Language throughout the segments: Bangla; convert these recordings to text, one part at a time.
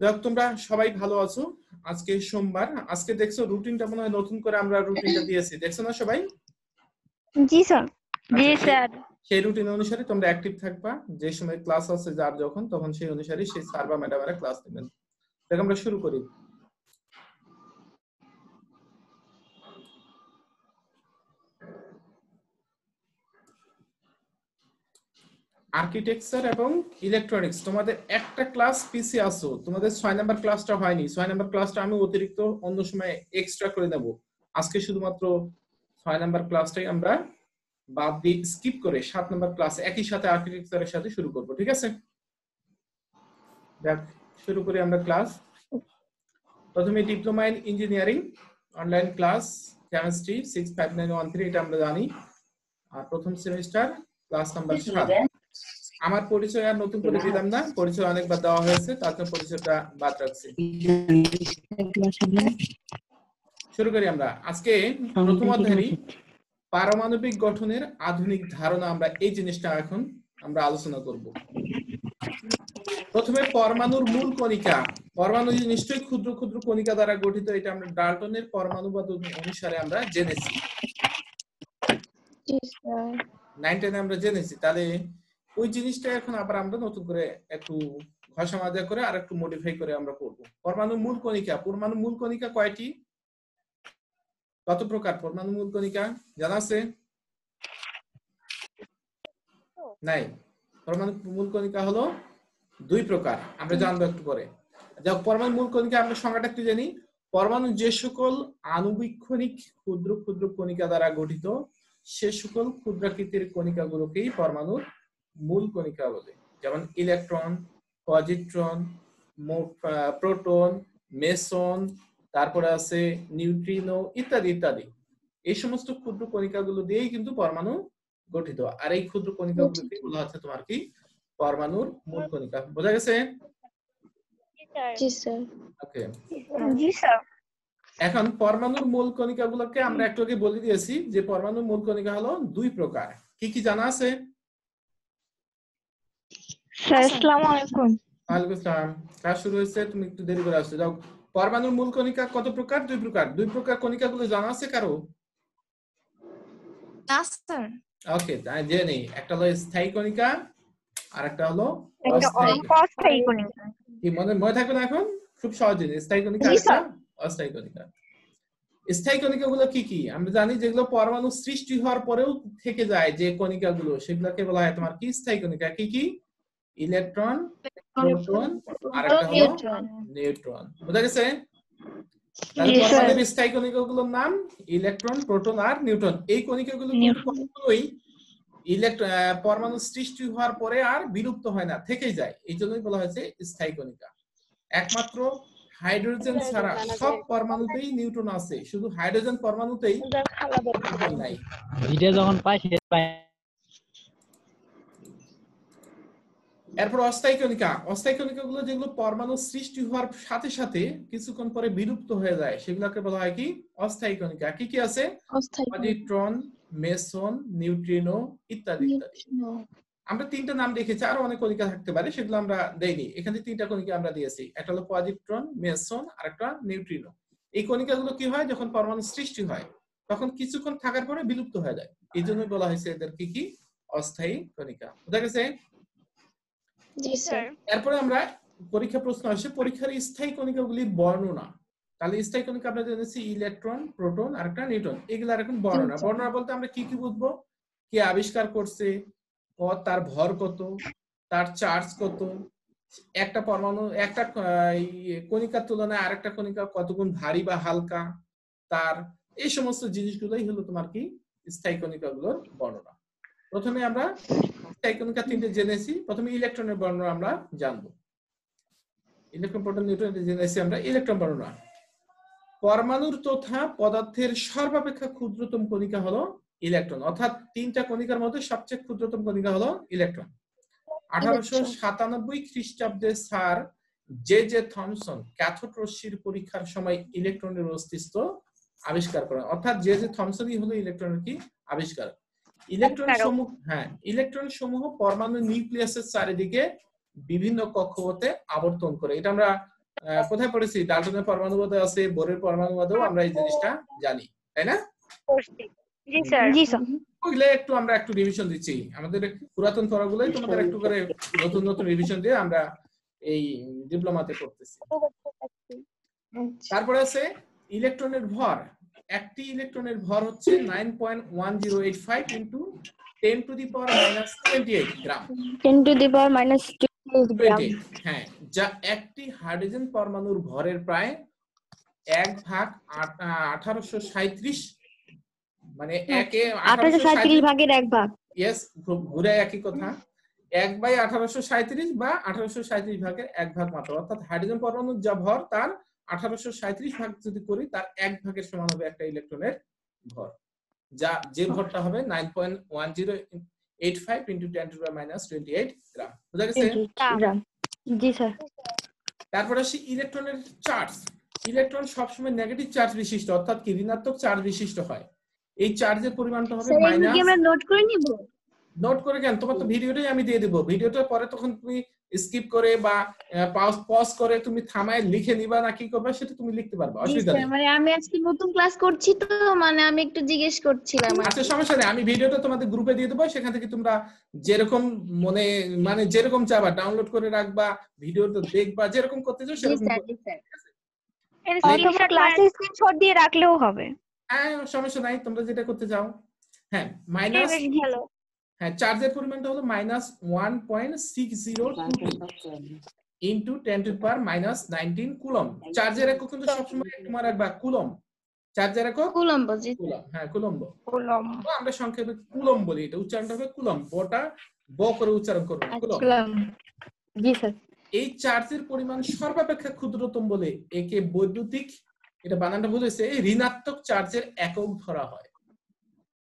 যাক তোমরা সবাই ভালো আছো। আজকে সোমবার, আজকে দেখছো রুটিনটা মনে হয় নতুন করে আমরা রুটিনটা দিয়েছি, দেখছো না সবাই? জি স্যার। জি আচ্ছা, স্যার। সেই রুটিন অনুসারে তোমরা অ্যাক্টিভ থাকবা। যে সময় ক্লাস আছে যার যখন, তখন সেই অনুসারে সেই স্যার বা ম্যাডামরা ক্লাস নেবেন। দেখ আমরা শুরু করি। আর্কিটেকচার এবং ইলেকট্রনিক্স তোমাদের একটা ক্লাস পিসি আসো, তোমাদের 6 নাম্বার ক্লাসটা হয়নি। 6 নাম্বার ক্লাসটা আমি অতিরিক্ত অন্য সময় এক্সট্রা করে নেব। আজকে শুধুমাত্র 6 নাম্বার ক্লাসটাই আমরা বাদ দিয়ে স্কিপ করে 7 নাম্বার ক্লাস একই সাথে আর্কিটেকচারের সাথে শুরু করব, ঠিক আছে? দেখ শুরু করি আমরা ক্লাস। প্রথমে diploma in engineering online class chemistry 65913, এটা আমরা জানি। আর প্রথম সেমিস্টার ক্লাস নাম্বার 7। আমার পরিচয় আর নতুন করে দিলাম না, পরিচয় অনেকবার দেওয়া হয়েছে, তার জন্য পরিচয়টা বাদ রাখছি। শুরু করি আমরা। আজকে প্রথম অধ্যায়ে পারমাণবিক গঠনের আধুনিক ধারণা, আমরা এই জিনিসটা এখন আমরা আলোচনা করব। প্রথমে পরমাণুর মূল কণিকা। পরমাণু নিশ্চয়ই ক্ষুদ্র ক্ষুদ্র কণিকা দ্বারা গঠিত, এটা আমরা ডাল্টনের পরমাণুবাদ অনুসারে আমরা জেনেছি। 9-10 আমরা জেনেছি। তাহলে ওই জিনিসটা এখন আবার আমরা নতুন করে একটু ঘষা মাজা করে আর একটু মডিফাই করে আমরা করব। পরমাণু মূল কণিকা। পরমাণু মূল কণিকা কয়টি, কত প্রকার পরমাণু মূল কণিকা জানা আছে? নাই। পরমাণু মূল কণিকা হলো 2 প্রকার, আমরা জানবো একটু পরে। যা পরমাণু মূল কণিকা আমরা সংজ্ঞাটা একটু জানি। পরমাণু যে সকল আণুবীক্ষণিক ক্ষুদ্র ক্ষুদ্র কণিকা দ্বারা গঠিত, সে সকল ক্ষুদ্রাকৃতির কণিকাগুলোকেই পরমাণুর মূল কণিকা বলে। যেমন ইলেকট্রন, পজিট্রন, প্রোটন, মেসন, তারপরে আছে নিউট্রিনো ইত্যাদি ইত্যাদি। এই সমস্ত ক্ষুদ্র কণিকাগুলো দিয়েই কিন্তু পরমাণু গঠিত। আর এই ক্ষুদ্র কণিকাগুলোকে বলা হচ্ছে তোমার কি পরমাণুর মূল কণিকা। বোঝা গেছে? জি স্যার। ওকে। জি স্যার। এখন পরমাণুর মূল কণিকাগুলোকে আমরা একটু আগে বলে দিয়েছি যে পরমাণুর মূল কণিকা হলো 2 প্রকার। কি কি জানা আছে? স্যার আসসালামু আলাইকুম। ওয়ালাইকুম আসসালাম। ক্লাস শুরু হয়েছে, তুমি একটু দেরি করে আসছো। যাও, পরমাণুর মূল কণিকা কত প্রকার? 2 প্রকার। 2 প্রকার কণিকাগুলো জানা আছে কারো? না স্যার। ওকে, তাই জেনে নেই। একটা হলো স্থায়ী কণিকা আর একটা হলো একটা অস্থায়ী। অস্থায়ী কণিকা। কি মনে থাকবে না এখন? খুব সহজ জিনিস। স্থায়ী কণিকা আর একটা অস্থায়ী কণিকা। স্থায়ী কণিকাগুলো কি কি আমরা জানি, যেগুলো পরমাণু সৃষ্টি হওয়ার পরেও থেকে যায় যে কণিকাগুলো, সেগুলোকে বলা হয় তোমার কি স্থায়ী কণিকা। কি কি? ইলেকট্রন, প্রোটন আর একটা হলো নিউট্রন। বুঝা গেছে? তাহলে পরমাণুর স্থায়ী কণিকাগুলোর নাম ইলেকট্রন, প্রোটন আর নিউট্রন। এই কণিকাগুলো কিন্তু কখনোই পরমাণু সৃষ্টি হওয়ার পরে আর বিলুপ্ত হয় না, থেকেই যায়। এই জন্যই বলা হয়েছে স্থায়ী কণিকা। একমাত্র হাইড্রোজেন ছাড়া সব পরমাণুতেই নিউট্রন আছে, শুধু হাইড্রোজেন পরমাণুতেই নিউট্রন নাই। এটা যখন পাই সেটা পাই। এরপর অস্থায়ী কণিকা। অস্থায়ী কণিকাগুলো যেগুলো পরমাণু সৃষ্টি হওয়ার সাথে সাথে কিছুক্ষণ পরে বিলুপ্ত হয়ে যায়, সেগুলোকে বলা হয় কি অস্থায়ী কণিকা। কি কি আছে? পজিট্রন, মেসন, নিউট্রিনো ইত্যাদি ইত্যাদি। আমরা 3টা নাম রেখেছি, আরো অনেক কণিকা থাকতে পারে, সেগুলো আমরা দেইনি। এখানে 3টা কণিকা আমরা দিয়েছি। একটা হলো পজিট্রন, মেসন আর একটা নিউট্রিনো। এই কণিকাগুলো কি হয়, যখন পরমাণু সৃষ্টি হয় তখন কিছুক্ষণ থাকার পরে বিলুপ্ত হয়ে যায়। এই জন্যই বলা হয়েছে এদের কি কি অস্থায়ী কণিকা। বুঝা গেছে? জি স্যার। এরপরে আমরা পরীক্ষা প্রশ্ন আসে পরীক্ষার স্থায়ী কণিকাগুলির বর্ণনা। তাহলে স্থায়ী কণিকা আমরা জেনেছি ইলেকট্রন, প্রোটন আর একটা নিউট্রন। এগুলার এখন বর্ণনা। বর্ণনা বলতে আমরা কি কি বুঝবো? কে আবিষ্কার করছে, তার ভর কত, তার চার্জ কত, একটা পরমাণু একটা কণিকার তুলনায় আরেকটা কণিকা কতগুণ ভারী বা হালকা, তার এই সমস্ত জিনিসগুলোই হলো তোমার কি স্থায়ী কণিকাগুলোর বর্ণনা। প্রথমে আমরা স্থায়ী কণিকা 3টে জেনেছি। প্রথমে ইলেকট্রনের বর্ণনা আমরা জানবো। ইলেকট্রন, প্রোটন, নিউট্রন জেনেছি আমরা। ইলেকট্রন বর্ণনা। পরমাণুর তথা পদার্থের সর্বাপেক্ষা ক্ষুদ্রতম কণিকা হলো ইলেকট্রন, অর্থাৎ 3টা কণিকার মধ্যে সবচেয়ে ক্ষুদ্রতম কণিকা হলো ইলেকট্রন। 1897 খ্রিস্টাব্দে স্যার জে থমসন ক্যাথোড রশ্মির পরীক্ষার সময় ইলেকট্রনের অস্তিত্ব আবিষ্কার করেন। অর্থাৎ জে থমসনই হলো ইলেকট্রনের কি আবিষ্কার। ইলেকট্রন সমূহ পরমাণু নিউক্লিয়াসের চারিদিকে বিভিন্ন কক্ষপথে আবর্তন করে। এটা আমরা কোথায় পড়েছি, ডাল্টনের পরমাণুবাদে আছে, বোরের পরমাণুবাদেও আমরা এই জিনিসটা জানি, তাই না? জি স্যার। জি স্যার। ওইগুলো আমরা একটু রিভিশন দিচ্ছি, আমাদের পুরাতন পড়াগুলোই তোমাদের একটু করে নতুন নতুন রিভিশন দিয়ে আমরা এই ডিপ্লোমাতে করতেছি। তারপরে আছে ইলেকট্রনের ভর। একটি ইলেকট্রনের ভর হচ্ছে 9.1085 into 10 to the power -28 gram. 10 to the power -28 গ্রাম। হ্যাঁ, যা একটি হাইড্রোজেন পরমাণুর ভরের প্রায় 1/1837, মানে 1837 ভাগের 1 ভাগ। ইয়েস, ঘুরে একই কথা, 1/1837 বা 1837 ভাগের 1 ভাগ মাত্র। অর্থাৎ হাইড্রোজেন পরমাণুর যা ভর তার 1837 ভাগ যদি করি, তার 1 ভাগের সমান হবে একটা ইলেকট্রনের ভর, যে ভরটা হবে 9.1085 ইনটু 10 টু দি পাওয়ার -28 গ্রাম। বুঝা গেছে? জি স্যার। তারপরে আসি ইলেকট্রনের চার্জ। ইলেকট্রন সবসময় নেগেটিভ চার্জ বিশিষ্ট, অর্থাৎ কি ঋণাত্মক চার্জ বিশিষ্ট হয়। এই চার্জের পরিমাণটা হবে মাইনাস। আমরা নোট করে নিব। নোট করে কেন, তোমার তো ভিডিওটাই আমি দিয়ে দেব, ভিডিওটার পরে তখন তুমি স্কিপ করে বা পজ করে তুমি থামায় লিখে নিবা না কি করবে সেটা তুমি লিখতে পারবে, অসুবিধা নেই। মানে আমি আজকে নতুন ক্লাস করছি তো, মানে আমি একটু জিজ্ঞেস করছিলাম। আচ্ছা, সমস্যা নেই, আমি ভিডিওটা তোমাদের গ্রুপে দিয়ে দেবো, সেখান থেকে তোমরা যেরকম মানে যেরকম চাবা ডাউনলোড করে রাখবা, ভিডিওটা দেখবা, যেরকম করতে চাও সেরকম। অথবা ক্লাসে স্ক্রিনশট দিয়ে রাখলেও হবে। হ্যাঁ, সমস্যা নাই, তোমরা যেটা করতে চাও। হ্যাঁ, মাইনাস, হ্যাঁ, চার্জের পরিমাণটা হলো -1.6022 into 10 to the power -19 coulomb. চার্জের একক কিন্তু সবসময় তোমার রাখবা কুলম। চার্জের একক কুলম্ব। জি কুলম, হ্যাঁ কুলম্ব। কুলম। আমরা সংক্ষেপে কুলম বলি, এটা উচ্চারণটা হবে কুলম, বটা ব করে উচ্চারণ করবে, কুলম। জি স্যার। এই চার্জের পরিমাণ সর্বাপেক্ষা ক্ষুদ্রতম বলে একে বৈদ্যুতিক, এটা বানানটা ভুল হয়েছে, ঋণাত্মক চার্জের একক ধরা হয়।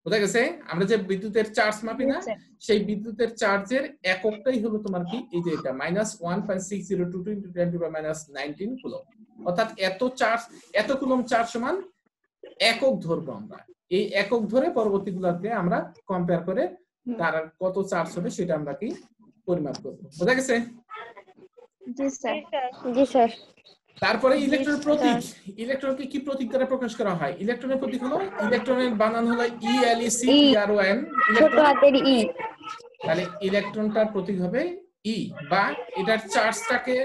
বুঝা গেছে? আমরা যে বিদ্যুতের চার্জ মাপি না, সেই বিদ্যুতের চার্জের এককটাই হলো তোমার কি, এই যে এটা -1.6022 into 10 to the power -19 coulomb. অর্থাৎ এত চার্জ, এত কুলম চার্জ সমান একক ধরবো আমরা। এই একক ধরে পরবর্তীগুলোকে আমরা কম্পেয়ার করে তার কত চার্জ হবে সেটা আমরা কি পরিমাপ করব। বুঝা গেছে? জি স্যার। জি স্যার। তারপরে ইলেকট্রনের প্রতীক। ইলেকট্রনকে কি প্রতীক দ্বারা প্রকাশ করা হয়? ইলেকট্রনের প্রতীক হলো, ইলেকট্রনের বানান হলো ELECTRON, ছোট হাতের ই। তাহলে ইলেকট্রনটার প্রতীক হবে ই, বা এটার চার্জটাকে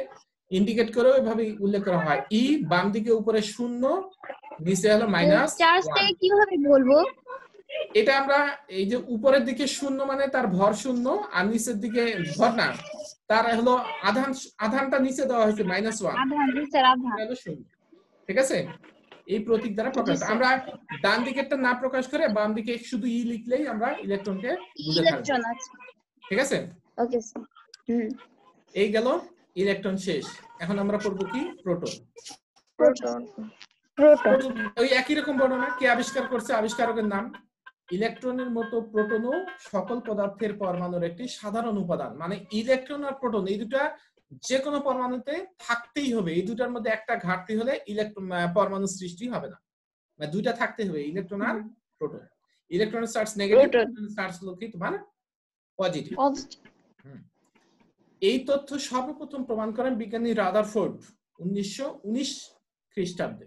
ইন্ডিকেট করে ওইভাবে উল্লেখ করা হয়। ই বাম দিকে উপরে 0, নিচে হলো -1। চার্জটাকে কিভাবে বলবো? এটা আমরা এই যে উপরের দিকে 0 মানে তার ভর 0, আর নিচের দিকে ভর না, তার হলো আধানটা নিচে দেওয়া হয়েছে -1, আধান। জি স্যার, আধান। এটা হলো 0। ঠিক আছে? এই প্রতীক দ্বারা প্রকাশ। আমরা ডান দিকেরটা না প্রকাশ করে বাম দিকে শুধু ই লিখলেই আমরা ইলেকট্রনকে বুঝে থাকবো। ইলেকট্রন আছে। ঠিক আছে? Okay sir. এই গেল ইলেকট্রন শেষ। এখন আমরা পড়ব কি, প্রোটন। প্রোটন। ওই একই রকম বর্ণনা। কে আবিষ্কার করছে, আবিষ্কারকের নাম। ইলেকট্রনের মতো প্রোটনও সকল পদার্থের পরমাণুর একটি সাধারণ উপাদান। মানে ইলেকট্রন আর প্রোটন এই দুটা যে কোনো পরমাণুতে থাকতেই হবে। এই দুটার মধ্যে একটা ঘাটতি হলে ইলেকট্রন পরমাণু সৃষ্টি হবে না। মানে দুইটা থাকতে হবে, ইলেকট্রন আর প্রোটন। ইলেকট্রনের চার্জ নেগেটিভ, প্রোটনের চার্জ হলো কি তোমার পজিটিভ। এই তথ্য সর্বপ্রথম প্রমাণ করেন বিজ্ঞানী রাদারফোর্ড 1919 খ্রিস্টাব্দে।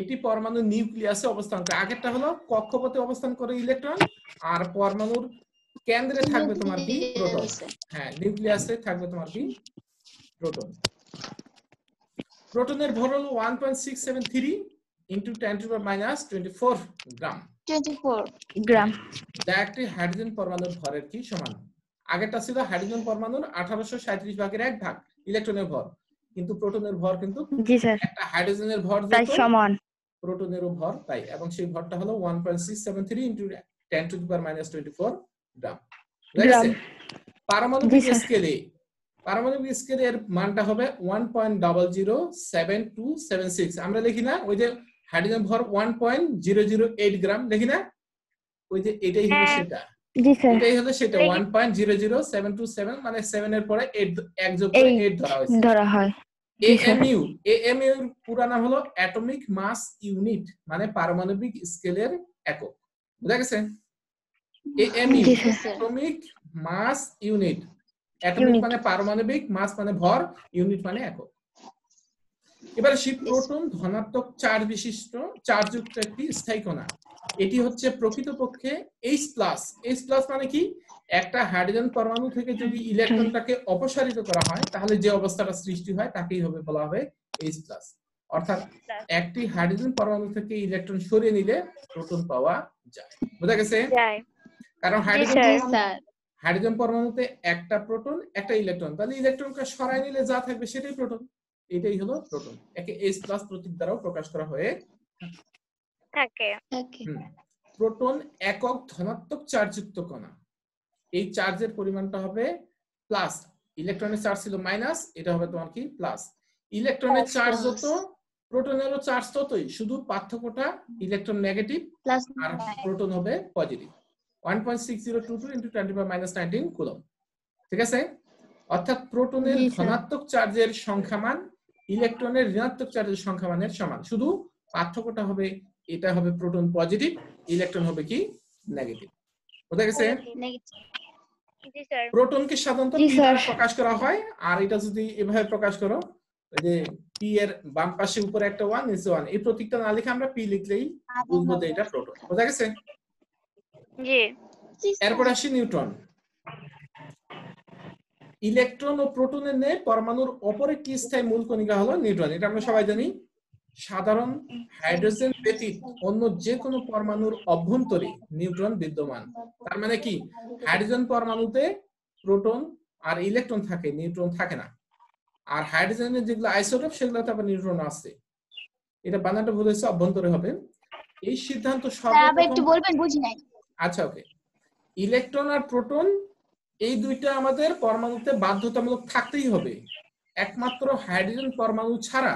এটি পরমাণু নিউক্লিয়াসে অবস্থান করে। আগেরটা হলো কক্ষপথে অবস্থান করে ইলেকট্রন, আর পরমাণুর কেন্দ্রে থাকবে তোমার কি, প্রোটন। হ্যাঁ, নিউক্লিয়াসে থাকবে তোমার কি, প্রোটন। প্রোটনের ভর হলো 1.673 ইনটু 10 টু দি পাওয়ার -24 গ্রাম। 24 গ্রাম। যা একটি হাইড্রোজেন পরমাণুর ভরের কি সমান। আগেরটা ছিল হাইড্রোজেন পরমাণুর 1837 ভাগের 1 ভাগ ইলেকট্রনের ভর, কিন্তু প্রোটনের ভর কিন্তু জি স্যার একটা হাইড্রোজেনের ভর তাই যত সমান, প্রোটনেরও ভর তাই, এবং সেই ভরটা হলো 1.673 ইনটু 10 টু দি পাওয়ার -24 গ্রাম। ঠিক আছে? পারমাণবিক স্কেলে এর মানটা হবে 1.007276। আমরা লিখি না ওই যে হাইড্রোজেন ভর 1.008 গ্রাম, লিখি না ওই যে এটাই হলো সেটা। জি স্যার এটাই হলো সেটা 1.00727, মানে 7 এর পরে 1 যোগ করে 8 ধরা হয়। AMU এর পুরো নাম হলো অ্যাটমিক মাস ইউনিট, মানে পারমাণবিক স্কেলের একক। বুঝা গেছে? AMU atomic mass unit. Atomic মানে পারমাণবিক, মাস মানে ভর, ইউনিট মানে একক। এবার সেই প্রোটন ধনাত্মক চার্জ বিশিষ্ট চার্জযুক্ত একটি স্থায়ী কণা। এটি হচ্ছে প্রকৃতপক্ষে H+ মানে কি, একটা হাইড্রোজেন পরমাণু থেকে যদি ইলেকট্রনটাকে অপসারিত করা হয় তাহলে যে অবস্থাটা সৃষ্টি হয় তাকেই বলা হবে H+। অর্থাৎ একটি হাইড্রোজেন পরমাণু থেকে ইলেকট্রন সরিয়ে নিলে প্রোটন পাওয়া যায়। বোঝা গেছে? কারণ হাইড্রোজেন পরমাণুতে একটা প্রোটন একটা ইলেকট্রন, তাহলে ইলেকট্রনকে সরাই নিলে যা থাকবে সেটাই প্রোটন। এটাই হলো প্রোটন। একে H+ প্রতীক দ্বারাও প্রকাশ করা হয়ে থাকে। প্রোটন একক ধনাত্মক চার্জযুক্ত কণা। এই চার্জের পরিমাণটা হবে প্লাস, ইলেকট্রনের চার্জ ছিল মাইনাস, এটা হবে তোমার কি প্লাস। ইলেকট্রনের চার্জ যত, প্রোটনেরও চার্জ ততই, শুধু পার্থক্যটা ইলেকট্রন নেগেটিভ আর প্রোটন হবে পজিটিভ। 1.6022 × 10⁻⁻19 কুলম্ব। ঠিক আছে? অর্থাৎ প্রোটনের ধনাত্মক চার্জের সংখ্যামান ইলেকট্রনের ঋণাত্মক চার্জের সংখ্যামানের সমান, শুধু পার্থক্যটা হবে এটা হবে প্রোটন পজিটিভ, ইলেকট্রন হবে কি নেগেটিভ। বুঝা গেছে? প্রোটনকে সাধারণত পি দ্বারা প্রকাশ করা হয়, আর এটা যদি এভাবে প্রকাশ করো, এই যে পি এর বাম পাশে উপরে একটা 1 নিচে 1, এই প্রতীকটা না লিখে আমরা পি লিখলেই বুঝবো যে এটা প্রোটন। বুঝা গেছে? জি। এরপর আসি নিউট্রন। ইলেকট্রন ও প্রোটনের ন্যায় পরমাণুর অপর একটি স্থায়ী মূল কণিকা হলো নিউট্রন। এটা আমরা সবাই জানি। সাধারণ হাইড্রোজেন ব্যতীত অন্য যে কোনো পরমাণুর অভ্যন্তরে নিউট্রন বিদ্যমান। তার মানে কি, হাইড্রোজেন পরমাণুতে প্রোটন আর ইলেকট্রন থাকে, নিউট্রন থাকে না। আর হাইড্রোজেনের যেগুলো আইসোটোপ সেগুলোতে আবার নিউট্রন আছে। এটা বানানটা ভুল হয়েছে, অভ্যন্তরে হবে। এই সিদ্ধান্ত সর্বপ্রথম একটু বলবেন, বুঝি নাই। আচ্ছা, ওকে। ইলেকট্রন আর প্রোটন এই দুইটা আমাদের পরমাণুতে বাধ্যতামূলক থাকতেই হবে। একমাত্র হাইড্রোজেন পরমাণু ছাড়া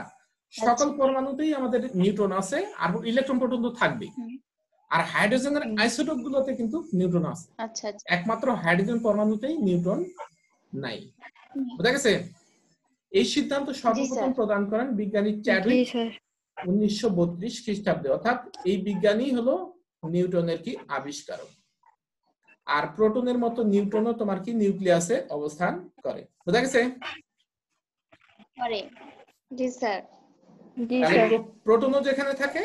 সকল পরমাণুতেই আমাদের নিউট্রন আছে, আর ইলেকট্রন প্রোটন তো থাকবে। আর হাইড্রোজেনের আইসোটোপ গুলোতে কিন্তু নিউট্রন আছে। আচ্ছা, একমাত্র হাইড্রোজেন পরমাণুতেই নিউট্রন নাই। বুঝা গেছে? এই সিদ্ধান্ত সর্বপ্রথম প্রদান করেন বিজ্ঞানী চ্যাডউইক 1932 খ্রিস্টাব্দে। অর্থাৎ এই বিজ্ঞানী হলো নিউটনের কি আবিষ্কারক। আর প্রোটনের মতো নিউট্রনও তোমার কি নিউক্লিয়াসে অবস্থান করে। বুঝা গেছে? জি স্যার। প্রোটনও যেখানে থাকে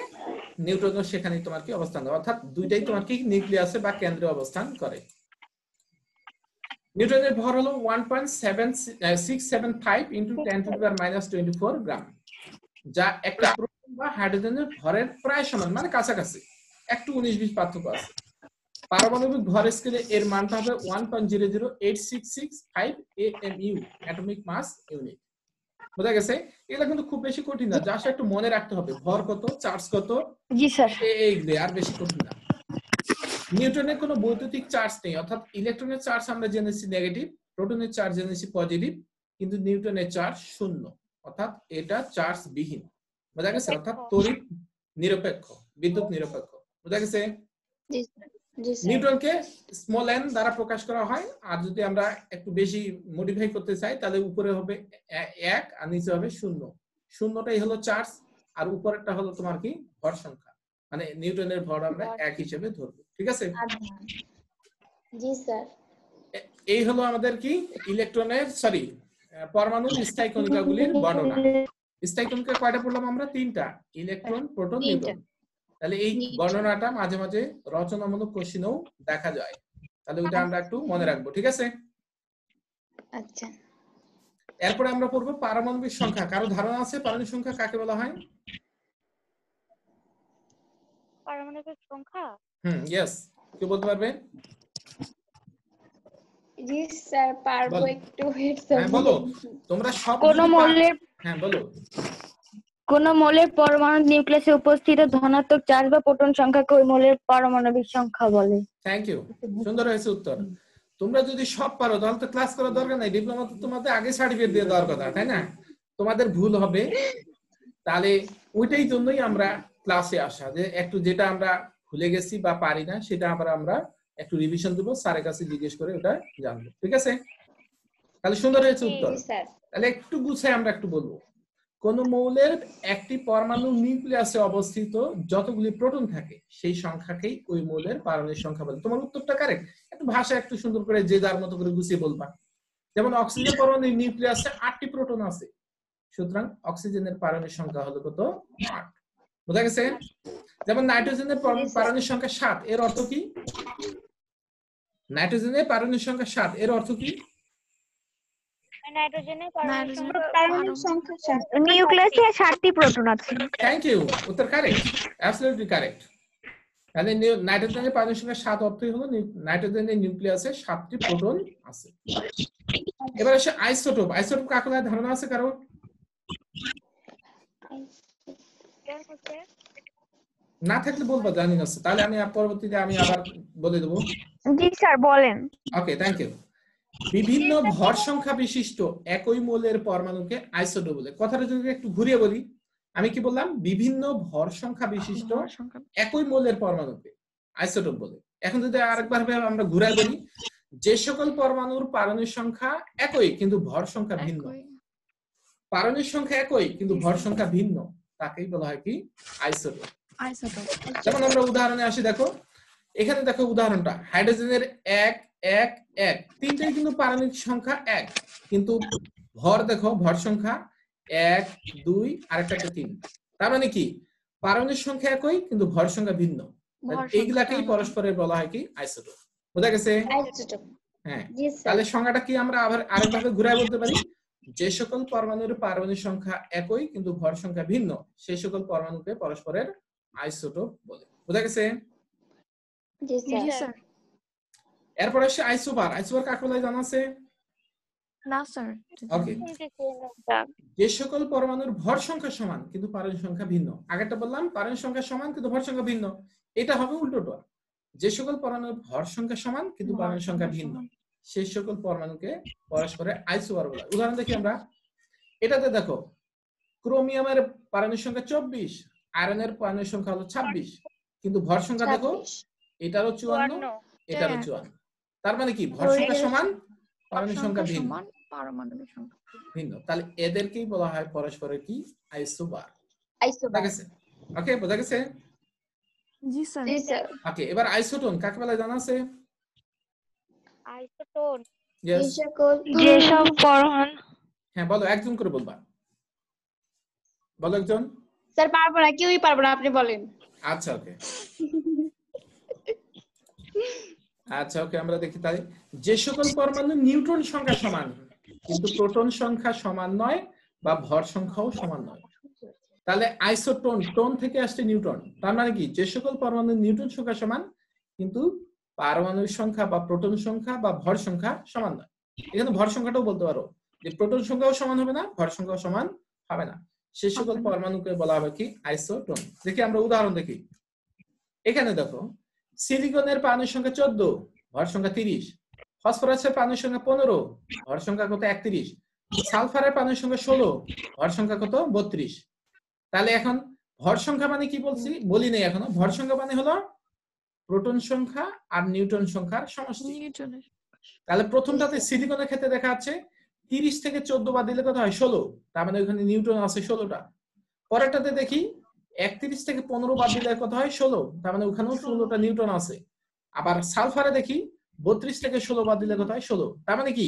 নিউট্রনও সেখানে তোমার কি অবস্থান করে, অর্থাৎ দুইটাই তোমার কি নিউক্লিয়াসে বা কেন্দ্রে অবস্থান করে। নিউটনের ভর হলো 1.675 × 10⁻⁻24 গ্রাম, যা একটা প্রোটন বা হাইড্রোজেনের ভরের প্রায় সমান, মানে কাছাকাছি, একটু 19-20 পার্থক্য আছে। পারমাণবিক ভর স্কেলে এর মানটা হবে 1.00866 AMU, অ্যাটমিক মাস ইউনিট। বুঝা গেছে? এটা কিন্তু খুব বেশি কঠিন না, জাস্ট একটু মনে রাখতে হবে ভর কত, চার্জ কত। জি স্যার। এইগুলো আর বেশি কঠিন না। নিউটনের কোনো বৈদ্যুতিক চার্জ নেই, অর্থাৎ ইলেকট্রনের চার্জ আমরা জেনেছি নেগেটিভ, প্রোটনের চার্জ জেনেছি পজিটিভ, কিন্তু নিউটনের চার্জ শূন্য, অর্থাৎ এটা চার্জ বিহীন। বুঝা গেছে? অর্থাৎ তড়িৎ নিরপেক্ষ, বিদ্যুৎ নিরপেক্ষ। বুঝা গেছে? নিউটনকে স্মল n দ্বারা প্রকাশ করা হয়, আর যদি আমরা একটু বেশি মডিফাই করতে চাই তাহলে উপরে হবে 1 আর নিচে হবে 0। শূন্যটাই হলো চার্জ, আর উপরেরটা হলো তোমার কি ভর সংখ্যা, মানে নিউটনের ভর আমরা 1 হিসেবে ধরব। ঠিক আছে? জি স্যার। এই হলো আমাদের কি ইলেকট্রনের পরমাণুর স্থায়ী কণিকাগুলির বর্ণনা। স্থায়ী কণিকা কয়টা পড়লাম আমরা? 3টা, ইলেকট্রন, প্রোটন, নিউট্রন। তাহলে এই বর্ণনাটা মাঝে মাঝে রচনামূলক কোশ্চেনেও দেখা যায়, তাহলে ওটা আমরা একটু মনে রাখবো। ঠিক আছে? আচ্ছা। এরপরে আমরা পড়বো পারমাণবিক সংখ্যা। কারো ধারণা আছে পারমাণবিক সংখ্যা কাকে বলা হয়? পারমাণবিক সংখ্যা? ইয়েস, কে বলতে পারবে? জি স্যার, পারবো, একটু ওয়েট করুন। হ্যাঁ বলো, তোমরা সব কোন মৌলের বলো। কোন মৌলের পরমাণু নিউক্লিয়াসে উপস্থিত ধনাত্মক চার্জ বা প্রোটন সংখ্যাকে ওই মৌলের পারমাণবিক সংখ্যা বলে। থ্যাংক ইউ, সুন্দর হয়েছে উত্তর। তোমরা যদি সব পারো তাহলে তো ক্লাস করার দরকার নাই, ডিপ্লোমা তো তোমাদের আগে সার্টিফিকেট দিয়ে দেওয়ার কথা, তাই না? তোমাদের ভুল হবে, তাহলে ওইটাই জন্যই আমরা ক্লাসে আসা, যে একটু যেটা আমরা ভুলে গেছি বা পারি না সেটা আবার আমরা একটু রিভিশন দেবো, স্যারের কাছে জিজ্ঞেস করে ওটা জানবো। ঠিক আছে? তাহলে সুন্দর হয়েছে উত্তর। তাহলে একটু গুছাই আমরা একটু বলবো। কোন মৌলের একটি পরমাণু নিউক্লিয়াসে অবস্থিত যতগুলি প্রোটন থাকে সেই সংখ্যাকেই ওই মৌলের পারমাণবিক সংখ্যা বলে। তোমার উত্তরটা কারেক্ট, একটু ভাষা একটু সুন্দর করে যে যার মতো করে গুছিয়ে বলবা। যেমন অক্সিজেন পরমাণুর নিউক্লিয়াসে 8টি প্রোটন আছে, সুতরাং অক্সিজেনের পারমাণবিক সংখ্যা হলো কত 8 বুঝা গেছে যেমন নাইট্রোজেনের পারমাণবিক সংখ্যা 7 এর অর্থ কি নাইট্রোজেনের পারমাণবিক সংখ্যা 7 এর অর্থ কি নাইট্রোজেনের পারমাণবিক সংখ্যা 7 নিউক্লিয়াসে 7টি প্রোটন আছে থ্যাংক ইউ উত্তর কারেক্ট অ্যাবসলিউটলি কারেক্ট তাহলে নাইট্রোজেনের পারমাণবিক সংখ্যা 7 অর্থই হলো নাইট্রোজেনের নিউক্লিয়াসে 7টি প্রোটন আছে এবার আসে আইসোটোপ আইসোটোপ কাকে বলে ধারণা আছে কারো না থাকলে বলবো জানি না তাহলে আমি পরবর্তীতে আমি আবার বলে দেব জি স্যার বলেন ওকে থ্যাংক ইউ বিভিন্ন ভর সংখ্যা বিশিষ্ট একই মৌলের পরমাণুকে আইসোটোপ বলে কথাটা যদি একটু ঘুরিয়ে বলি আমি কি বললাম বিভিন্ন ভর সংখ্যা বিশিষ্ট একই মৌলের পরমাণুকে আইসোটোপ বলে এখন যদি আরেকবার আমরা ঘুরায় বলি যে সকল পরমাণুর পারমাণবিক সংখ্যা একই কিন্তু ভর সংখ্যা ভিন্ন পারমাণবিক সংখ্যা একই কিন্তু ভর সংখ্যা ভিন্ন তাকেই বলা হয় কি আইসোটোপ যেমন আমরা উদাহরণে আসি দেখো এখানে দেখো উদাহরণটা হাইড্রোজেনের 1 1 1 তিনটাই কিন্তু পারমাণবিক সংখ্যা 1 কিন্তু ভর দেখো ভর সংখ্যা 1 2 আর একটা 3 তার মানে কি পারমাণবিক সংখ্যা একই কিন্তু ভর সংখ্যা ভিন্ন এইগুলাকেই পরস্পরের বলা হয় কি আইসোটোপ বুঝা গেছে আইসোটোপ হ্যাঁ জি স্যার তাহলে সংজ্ঞাটা কি আমরা আবার আরেকভাবে ঘুরায় বলতে পারি যে সকল পরমাণুর পারমাণবিক সংখ্যা একই কিন্তু ভর সংখ্যা ভিন্ন সেই সকল পরমাণুকে পরস্পরের আইসোটোপ বলে বুঝা গেছে জি স্যার এরপর আসে আইসোবার আইসোবার কাকে বলে জানা আছে না স্যার ওকে যে সকল পরমাণুর ভর সংখ্যা সমান কিন্তু পারমাণবিক সংখ্যা ভিন্ন আগেরটা বললাম পারমাণবিক সংখ্যা সমান কিন্তু ভর সংখ্যা ভিন্ন এটা হবে উল্টোটা যে সকল পরমাণুর ভর সংখ্যা সমান কিন্তু পারমাণবিক সংখ্যা ভিন্ন সেই সকল পরমাণুকে পরস্পরের আইসোবার বলা উদাহরণ দেখি আমরা এটাতে দেখো ক্রোমিয়ামের পারমাণবিক সংখ্যা 24 আয়রনের পারমাণবিক সংখ্যা হলো 26 কিন্তু ভর সংখ্যা দেখো এটারও 54 এটারও 54 তার মানে কি ভর সংখ্যা সমান পারমাণবিক সংখ্যা ভিন্ন পারমাণবিক সংখ্যা ভিন্ন তাহলে এদেরকেই বলা হয় পরস্পরের কি আইসোবার আইসোটোপ বুঝা গেছে ওকে বুঝা গেছে জি স্যার জি স্যার ওকে এবার আইসোটোন কাকে বলে জানা আছে আইসোটোন Yes. এই সকল যেসব পরমাণু হ্যাঁ বলো একজন করে বলবা বলো একজন স্যার পারবো না কেউই পারবো না আপনি বলেন আচ্ছা ওকে আচ্ছা ওকে আমরা দেখি তাই যে সকল পরমাণু নিউট্রন সংখ্যা সমান কিন্তু প্রোটন সংখ্যা সমান নয় বা ভর সংখ্যাও সমান নয় তাহলে আইসোটোন টোন থেকে আসছে নিউট্রন তার মানে কি যে সকল পরমাণু নিউট্রন সংখ্যা সমান কিন্তু পারমাণবিক সংখ্যা বা প্রোটন সংখ্যা বা ভর সংখ্যা সমান নয় এখানে ভর সংখ্যাটাও বলতে পারো যে প্রোটন সংখ্যাও সমান হবে না ভর সংখ্যাও সমান হবে না সেই সকল পরমাণুকে বলা হবে কি আইসোটোন দেখি আমরা উদাহরণ দেখি এখানে দেখো সিলিকনের পারমাণবিক সংখ্যা 14 ভর সংখ্যা 30 ফসফরাসের পারমাণবিক সংখ্যা 15 ভর সংখ্যা কত 31 সালফারের পারমাণবিক সংখ্যা 16 ভর সংখ্যা কত 32 তাহলে এখন ভর সংখ্যা মানে কি বলি নেই এখনো ভর সংখ্যা মানে হলো প্রোটন সংখ্যা আর নিউট্রন সংখ্যার সমষ্টি তাহলে প্রথমটাতে সিলিকনের ক্ষেত্রে দেখা যাচ্ছে 30 থেকে 14 বাদ দিলে কত হয় 16 তার মানে ওখানে নিউট্রন আছে 16টা পরেরটাতে দেখি 31 থেকে 15 বাদ দিলে কত হয় 16 তার মানে ওখানেও 16টা নিউট্রন আছে আবার সালফারে দেখি 32 থেকে 16 বাদ দিলে কত হয় 16 তার মানে কি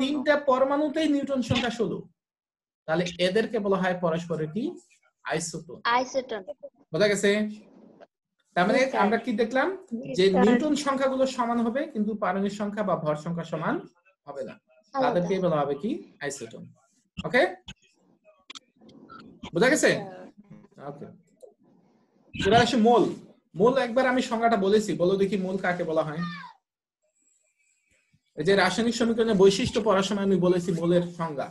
তিনটা পরমাণুতেই নিউট্রন সংখ্যা 16 তাহলে এদেরকে বলা হয় পরস্পরের কি আইসোটোন আইসোটোন বুঝা গেছে তার মানে আমরা কি দেখলাম যে নিউট্রন সংখ্যাগুলো সমান হবে কিন্তু পারমাণবিক সংখ্যা বা ভর সংখ্যা সমান হবে না তাদেরকে বলা হবে কি আইসোটোন ওকে বুঝা গেছে ওকে এবার আসে মোল মোল একবার আমি সংজ্ঞাটা বলেছি বলো দেখি মোল কাকে বলা হয় এই যে রাসায়নিক সমীকরণের বৈশিষ্ট্য পড়ার সময় আমি বলেছি মোলের সংজ্ঞা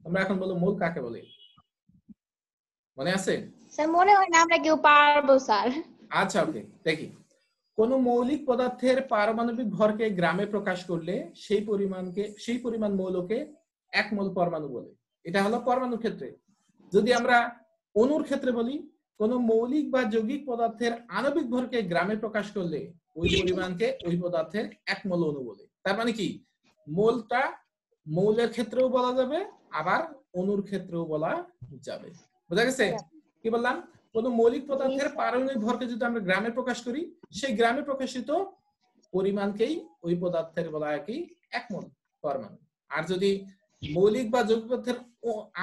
তোমরা এখন বলো মোল কাকে বলে মনে আছে স্যার মনে হয় না আমরা কেউ পারবো স্যার আচ্ছা ওকে দেখি কোন মৌলিক পদার্থের পারমাণবিক ভরকে গ্রামে প্রকাশ করলে সেই পরিমাণ মৌলকে এক মোল পরমাণু বলে এটা হলো পরমাণুর ক্ষেত্রে যদি আমরা অণুর ক্ষেত্রে বলি কোন মৌলিক বা যৌগিক পদার্থের আণবিক ভরকে গ্রামে প্রকাশ করলে ওই পরিমাণকে ওই পদার্থের এক মোল অণু বলে তার মানে কি মোলটা মৌলের ক্ষেত্রেও বলা যাবে আবার অণুর ক্ষেত্রেও বলা যাবে বুঝা গেছে কি বললাম কোন মৌলিক পদার্থের পারমাণবিক ভরকে যদি আমরা গ্রামে প্রকাশ করি সেই গ্রামে প্রকাশিত পরিমাণকেই ওই পদার্থের বলা হয় কি এক মোল পরমাণু আর যদি মৌলিক বা যৌগিক পদার্থের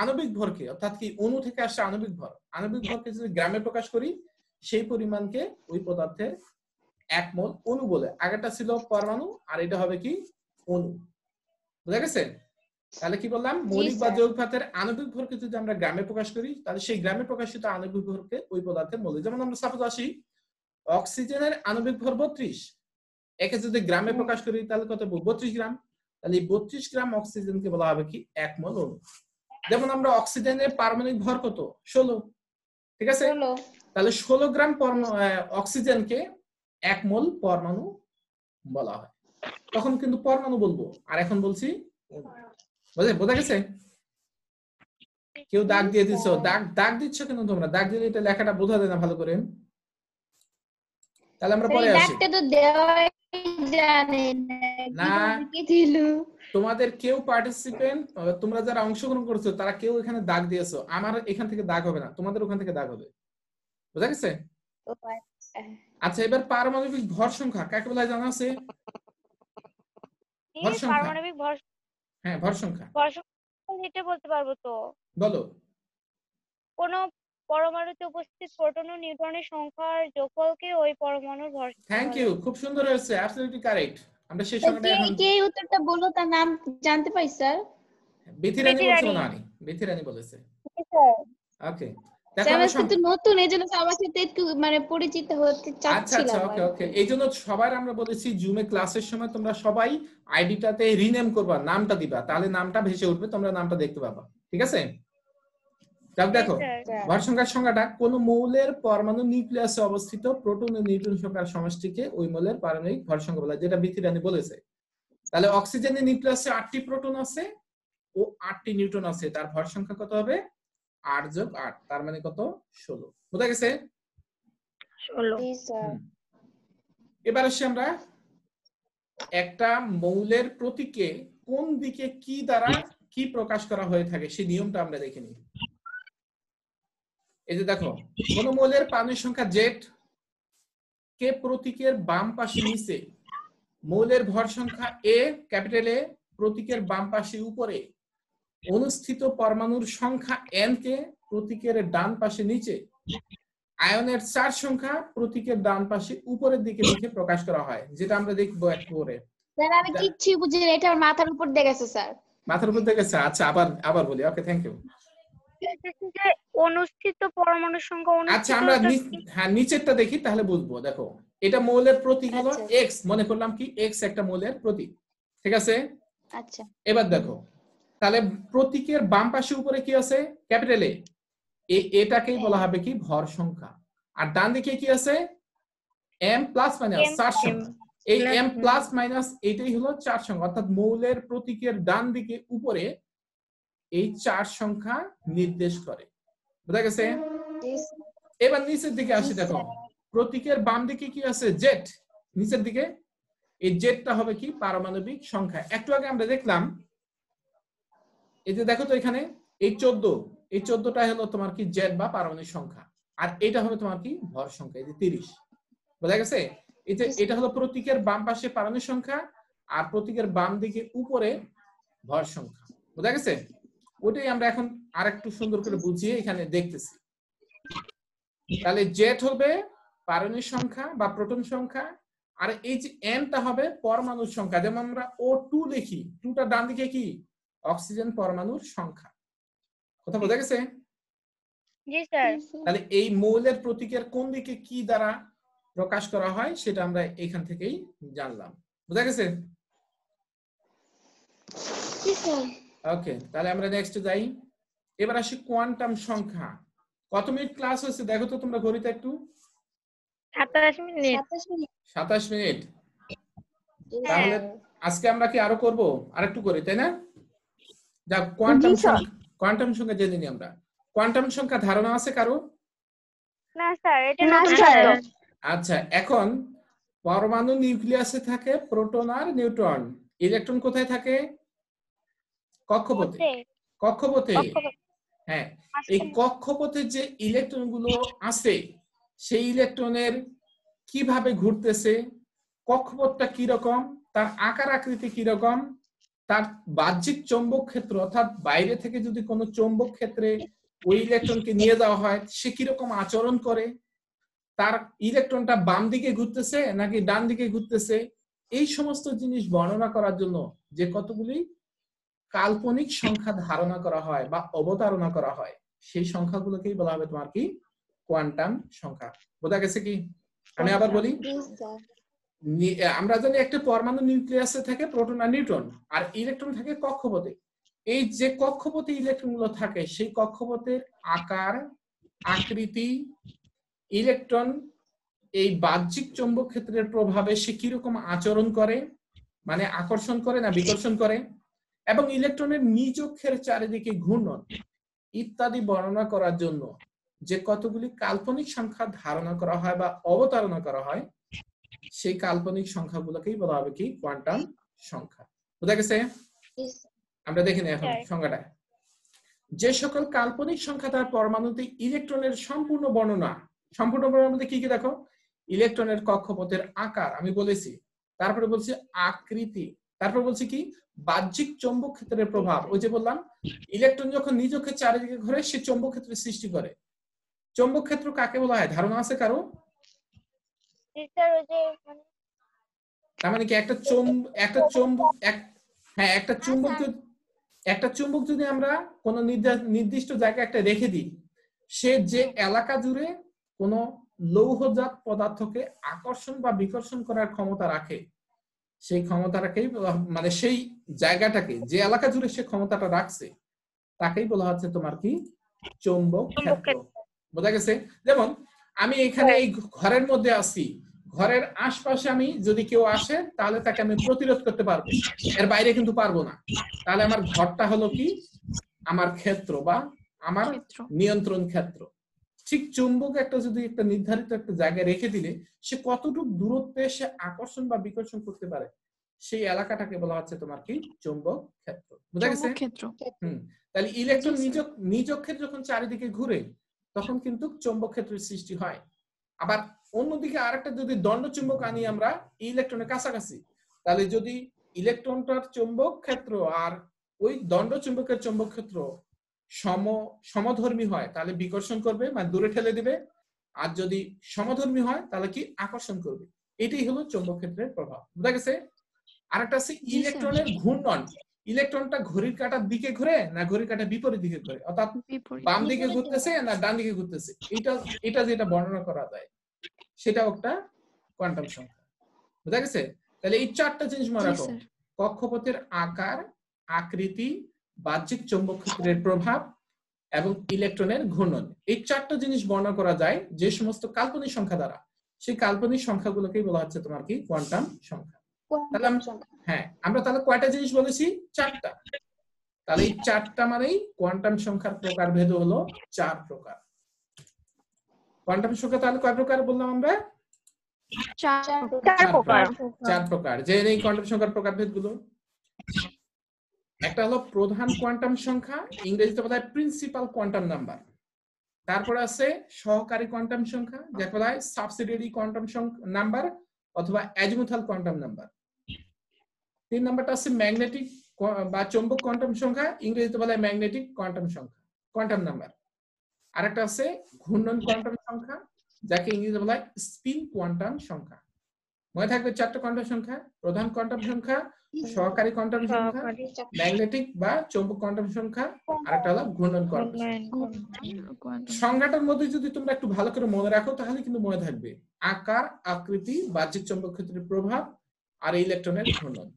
আণবিক ভরকে, অর্থাৎ কি অণু থেকে আসা আণবিক ভরকে যদি গ্রামে প্রকাশ করি, সেই পরিমাণকে ওই পদার্থের 1 মোল অণু বলে। আগেরটা ছিল পরমাণু, আর এটা হবে কি অণু। বুঝা গেছে? তাহলে কি বললাম, মৌলিক বা যৌগিক পদার্থের আণবিক ভরকে যদি আমরা গ্রামে প্রকাশ করি, তাহলে সেই গ্রামে প্রকাশিত আণবিক ভরকে ওই পদার্থের মৌলিক। যেমন আমরা সাপোজ আসি, অক্সিজেনের আণবিক ভর 32, একে যদি গ্রামে প্রকাশ করি তাহলে কত? 32 গ্রাম। তাহলে এই 32 গ্রাম অক্সিজেনকে বলা হবে কি 1 মোল অণু। যেমন আমরা অক্সিজেনের পারমাণবিক ভর কত? 16, ঠিক আছে? তাহলে 16 গ্রাম অক্সিজেনকে 1 মোল পরমাণু বলা হয়। তখন কিন্তু পরমাণু বলবো, আর এখন বলছি অণু। বোঝা গেছে? কেউ দাগ দিয়ে দিচ্ছ, দাগ দিচ্ছ কেন তোমরা? দাগ দিলে এটা লেখাটা বোঝা যায় না ভালো করে। তাহলে আমরা পরে আসি। ডাকটা তো দেওয়াই জানে না, কি দিল? তোমাদের কেউ পার্টিসিপেন্ট, তোমরা যারা অংশগ্রহণ করছো তারা কেউ এখানে দাগ দিয়েছো, আমার এখান থেকে দাগ হবে না, তোমাদের ওখান থেকে দাগ হবে। বুঝা গেছে? আচ্ছা, এবার পারমাণবিক ভর সংখ্যা কাকে বলা হয় জানা আছে? ভর সংখ্যা, পারমাণবিক ভর, হ্যাঁ ভর সংখ্যা ভর সংখ্যা এটা বলতে পারবো তো। বলো। কোন পরমাণুতে উপস্থিত প্রোটন ও নিউট্রনের সংখ্যার যোগফলকে ওই পরমাণুর ভর সংখ্যা থ্যাংক বলে। ইউ, খুব সুন্দর হয়েছে, অ্যাবসলিউটলি কারেক্ট। আমরা সেই সংখ্যাটা এখন কে উত্তরটা বলো, তার নাম জানতে পাই স্যার? বেথিরানি বলছো না? বেথিরানি বলেছে। ওকে, দেখো স্যার আমরা আজকে তো নতুন, এইজন্য সবার সাথে একটু মানে পরিচিত হতে আচ্ছা আচ্ছা, চাচ্ছিলাম। ওকে ওকে। এইজন্য সবার আমরা বলেছি জুমে ক্লাসের সময় তোমরা সবাই আইডিটাতে রিনেম করবা, নামটা দিবা, তাহলে নামটা ভেসে উঠবে, তোমরা নামটা দেখতে পাবা, ঠিক আছে? তাহলে দেখো ভর সংখ্যার সংখ্যাটা কোন মৌলের পরমাণু নিউক্লিয়াসে অবস্থিত প্রোটন ও নিউট্রন সংখ্যার সমষ্টিকে ওই মৌলের পারমাণবিক ভর সংখ্যা বলা হয়, যেটা বিথিরানি বলেছে। তাহলে অক্সিজেনের নিউক্লিয়াসে 8টি প্রোটন আছে ও 8টি নিউট্রন আছে, তার ভর সংখ্যা কত হবে? 8 যোগ 8, তার মানে কত? 16। বুঝা গেছে? 16। এবার আসি আমরা একটা মৌলের প্রতীকে কোন দিকে কি দ্বারা কি প্রকাশ করা হয়ে থাকে সেই নিয়মটা আমরা দেখে নিই। এই যে দেখো, কোন মৌলের পারমাণবিক সংখ্যা জেড কে প্রতীকের বাম পাশে নিচে, মৌলের ভর সংখ্যা এ ক্যাপিটাল এ প্রতীকের বাম পাশে উপরে, অনুষ্ঠিত পরমাণুর সংখ্যা এন কে প্রতীকের ডান পাশে নিচে, আয়নের চার্জ সংখ্যা প্রতীকের ডান পাশে উপরের দিকে লিখে প্রকাশ করা হয়, যেটা আমরা দেখবো একটু পরে। স্যার আমি কিচ্ছু বুঝি না, এটা আমার মাথার উপর দিয়ে গেছে স্যার। মাথার উপর দিয়ে গেছে? আচ্ছা, আবার বলি। ওকে, থ্যাংক ইউ। অনুষ্ঠিত পরমাণুর সংখ্যা, আচ্ছা, আমরা হ্যাঁ নিচেরটা দেখি তাহলে বুঝবো। দেখো, এটা মৌলের প্রতীক হলো এক্স, মনে করলাম কি এক্স একটা মৌলের প্রতীক, ঠিক আছে? আচ্ছা, এবার দেখো, তাহলে প্রতীকের বাম পাশে উপরে কি আছে? ক্যাপিটাল এ, এটাকেই বলা হবে কি ভর সংখ্যা। আর ডান দিকে কি আছে? এম প্লাস মাইনাস চার্জ সংখ্যা। এই এম প্লাস মাইনাস এটাই হলো চার্জ সংখ্যা, অর্থাৎ মৌলের প্রতীকের ডান দিকে উপরে এই চার্জ সংখ্যা নির্দেশ করে। বুঝা গেছে? এবার নিচের দিকে আসি, দেখো প্রতীকের বাম দিকে কি আছে? জেড, নিচের দিকে এই জেডটা হবে কি পারমাণবিক সংখ্যা। একটু আগে আমরা দেখলাম, এই যে দেখো তো এখানে এই 14, এই 14টা হলো তোমার কি জেড বা পারমাণবিক সংখ্যা, আর এটা হবে তোমার কি ভর সংখ্যা, এই যে 30। বোঝা গেছে? এই যে এটা হলো প্রতীকের বাম পাশে পারমাণবিক সংখ্যা, আর প্রতীকের বাম দিকে উপরে ভর সংখ্যা। বোঝা গেছে? ওটাই আমরা এখন আরেকটু সুন্দর করে বুঝিয়ে এখানে দেখতেছি। তাহলে জেড হবে পারমাণবিক সংখ্যা বা প্রোটন সংখ্যা, আর এই যে এনটা হবে পরমাণুর সংখ্যা। যেমন আমরা O2 লিখি, 2টা ডান দিকে কি অক্সিজেন পরমাণুর সংখ্যা। কথা বোঝা গেছে? জি স্যার। তাহলে এই মৌলের প্রতীকের কোন দিকে কি দ্বারা প্রকাশ করা হয় সেটা আমরা এখান থেকেই জানলাম। বোঝা গেছে? ওকে, তাহলে আমরা নেক্সট যাই। এবার আসি কোয়ান্টাম সংখ্যা। কত মিনিট ক্লাস হয়েছে দেখো তো তোমরা ঘড়িতে একটু। 27 মিনিট। 27 মিনিট। তাহলে আজকে আমরা কি আরো করব? আরেকটু করি, তাই না? যা কোয়ান্টাম সংখ্যা জেনে নিই আমরা। কোয়ান্টাম সংখ্যা ধারণা আছে কারো? না স্যার, এটা নতুন শব্দ। আচ্ছা, এখন পরমাণু নিউক্লিয়াসে থাকে প্রোটন আর নিউট্রন, ইলেকট্রন কোথায় থাকে? কক্ষপথে। কক্ষপথে, হ্যাঁ। এই কক্ষপথে যে ইলেকট্রন গুলো আছে সেই ইলেকট্রনের কিভাবে ঘুরতেছে, কক্ষপথটা কি রকম, তার আকার আকৃতি কি রকম, তার বাহ্যিক চৌম্বক ক্ষেত্র অর্থাৎ বাইরে থেকে যদি কোনো চৌম্বক ক্ষেত্রে ওই ইলেকট্রনকে নিয়ে যাওয়া হয় সে কিরকম আচরণ করে, তার ইলেকট্রনটা বাম দিকে ঘুরতেছে নাকি ডান দিকে ঘুরতেছে, এই সমস্ত জিনিস বর্ণনা করার জন্য যে কতগুলি কাল্পনিক সংখ্যা ধারণা করা হয় বা অবতারণা করা হয় সেই সংখ্যাগুলোকেই বলা হবে তোমার কি কোয়ান্টাম সংখ্যা। বোঝা গেছে কি? আমি আবার বলি, আমরা জানি একটা পরমাণু নিউক্লিয়াসে থাকে প্রোটন আর নিউট্রন, আর ইলেকট্রন থাকে কক্ষপথে। এই যে কক্ষপথে ইলেকট্রন গুলো থাকে সেই কক্ষপথের আকার, আকৃতি, ইলেকট্রন এই বাহ্যিক চৌম্বক ক্ষেত্রের প্রভাবে সে কিরকম আচরণ করে, মানে আকর্ষণ করে না বিকর্ষণ করে, এবং ইলেকট্রনের নিজ অক্ষের চারিদিকে ঘূর্ণন ইত্যাদি বর্ণনা করার জন্য যে কতগুলি কাল্পনিক সংখ্যা ধারণা করা হয় বা অবতারণা করা হয় সেই কাল্পনিক সংখ্যাগুলোকেই বলা হবে কি কোয়ান্টাম সংখ্যা। বোঝা গেছে? আমরা দেখে নিই এখন সংখ্যাটা। যে সকল কাল্পনিক সংখ্যা তার পরমাণুতে ইলেকট্রনের সম্পূর্ণ বর্ণনা মধ্যে কি কি দেখো, ইলেকট্রনের কক্ষপথের আকার আমি বলেছি, তারপরে বলছি আকৃতি, তারপর বলছি কি বাহ্যিক চৌম্বক ক্ষেত্রের প্রভাব। ওই যে বললাম ইলেকট্রন যখন নিজ অক্ষের চারিদিকে ঘোরে সে চৌম্বক ক্ষেত্রের সৃষ্টি করে। চৌম্বক ক্ষেত্র কাকে বলা হয় ধারণা আছে কারো? তার মানে কি একটা চুম্বক যদি আমরা কোন নির্দিষ্ট জায়গায় একটা রেখে দিই, সে যে এলাকা জুড়ে কোন লৌহজাত পদার্থকে আকর্ষণ বা বিকর্ষণ করার ক্ষমতা রাখে সেই ক্ষমতাটাকেই মানে সেই জায়গাটাকে যে এলাকা জুড়ে সে ক্ষমতাটা রাখছে তাকেই বলা হচ্ছে তোমার কি চৌম্বক ক্ষেত্র। বোঝা গেছে? যেমন আমি এখানে এই ঘরের মধ্যে আছি, ঘরের আশপাশে আমি যদি কেউ আসে তাহলে তাকে আমি প্রতিরোধ করতে পারবো, এর বাইরে কিন্তু পারবো না। তাহলে আমার ঘরটা হলো কি আমার ক্ষেত্র বা আমার নিয়ন্ত্রণ ক্ষেত্র। ঠিক চুম্বক একটা যদি একটা নির্ধারিত একটা জায়গায় রেখে দিলে সে কতটুকু দূরত্বে সে আকর্ষণ বা বিকর্ষণ করতে পারে সেই এলাকাটাকে বলা হচ্ছে তোমার কি চুম্বক ক্ষেত্র। বুঝা গেছে? তাহলে ইলেকট্রন নিজ অক্ষের যখন চারিদিকে ঘুরে তখন কিন্তু চুম্বক ক্ষেত্রের সৃষ্টি হয়। আবার অন্যদিকে আরেকটা যদি দণ্ড চুম্বক আনি আমরা ইলেকট্রনের কাছাকাছি, তাহলে যদি ইলেকট্রনটার চুম্বক ক্ষেত্র আর ওই দণ্ড চুম্বকের চুম্বক ক্ষেত্র সমধর্মী হয় তাহলে বিকর্ষণ করবে, মানে দূরে ঠেলে দিবে, আর যদি সমধর্মী হয় তাহলে কি আকর্ষণ করবে। এটাই হলো চুম্বক ক্ষেত্রের প্রভাব। বুঝা গেছে? আরেকটা আছে ইলেকট্রনের ঘূর্ণন। ইলেকট্রনটা ঘড়ির কাঁটার দিকে ঘুরে না ঘড়ির কাঁটার বিপরীত দিকে ঘুরে, অর্থাৎ বাম দিকে ঘুরতেছে না ডান দিকে ঘুরতেছে, এটা যেটা বর্ণনা করা যায় সেটা একটা কোয়ান্টাম সংখ্যা। বুঝা গেছে? তাহলে এই চারটা জিনিস মনে রাখো, কক্ষপথের আকার, আকৃতি, বাহ্যিক চৌম্বক ক্ষেত্রের প্রভাব এবং ইলেকট্রনের ঘূর্ণন, এই চারটা জিনিস বর্ণনা করা যায় যে সমস্ত কাল্পনিক সংখ্যা দ্বারা, সেই কাল্পনিক সংখ্যাগুলোকেই বলা হচ্ছে তোমার কি কোয়ান্টাম সংখ্যা। তাহলে হ্যাঁ, আমরা তাহলে কয়টা জিনিস বলেছি? চারটা। তাহলে এই চারটা মানেই কোয়ান্টাম সংখ্যার প্রকারভেদ হলো 4 প্রকার। কোয়ান্টাম সংখ্যা তাহলে কয় প্রকার বললাম আমরা? 4 প্রকার। যে এই কোয়ান্টাম সংখ্যার প্রকারভেদ গুলো, একটা হলো প্রধান কোয়ান্টাম সংখ্যা, ইংরেজিতে বলা হয় প্রিন্সিপাল কোয়ান্টাম নাম্বার। তারপরে আছে সহকারী কোয়ান্টাম সংখ্যা, যাকে বলা হয় সাবসিডিয়ারি কোয়ান্টাম নাম্বার অথবা অ্যাজিমুথাল কোয়ান্টাম নাম্বার। 3 নাম্বারটা আছে ম্যাগনেটিক বা চৌম্বক কোয়ান্টাম সংখ্যা, ইংরেজিতে বলা হয় ম্যাগনেটিক কোয়ান্টাম সংখ্যা কোয়ান্টাম নাম্বার। আরেকটা আছে ঘূর্ণন কোয়ান্টাম সংখ্যা, যাকে ইংরেজিতে বলা হয় স্পিন কোয়ান্টাম সংখ্যা। মনে থাকবে 4টা কোয়ান্টাম সংখ্যা: প্রধান কোয়ান্টাম সংখ্যা, সহকারী কোয়ান্টাম সংখ্যা, ম্যাগনেটিক বা চৌম্বক কোয়ান্টাম সংখ্যা, আরেকটা হলো ঘূর্ণন কোয়ান্টাম সংখ্যা। সংখ্যাটার মধ্যে যদি তোমরা একটু ভালো করে মনে রাখো তাহলে কিন্তু মনে থাকবে আকার, আকৃতি, বাহ্যিক চৌম্বক ক্ষেত্রের প্রভাব আর ইলেকট্রনের ঘূর্ণন।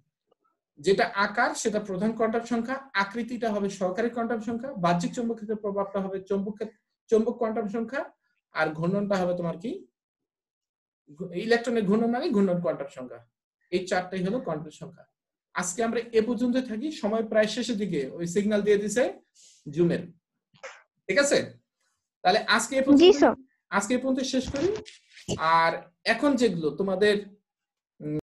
যেটা আকার সেটা প্রধান কোয়ান্টাম সংখ্যা, আকৃতিটা হবে সহকারী কোয়ান্টাম সংখ্যা, বাহ্যিক চৌম্বক ক্ষেত্রের প্রভাবটা হবে চৌম্বক কোয়ান্টাম সংখ্যা, আর ঘূর্ণনটা হবে তোমার কি ইলেকট্রনের ঘূর্ণন মানে ঘূর্ণন কোয়ান্টাম সংখ্যা। এই চারটাই হলো কোয়ান্টাম সংখ্যা। আজকে আমরা এ পর্যন্ত থাকি, সময় প্রায় শেষের দিকে, ওই সিগন্যাল দিয়ে দিছে জুমের। ঠিক আছে? তাহলে আজকে এ পর্যন্ত শেষ করি। আর এখন যেগুলো তোমাদের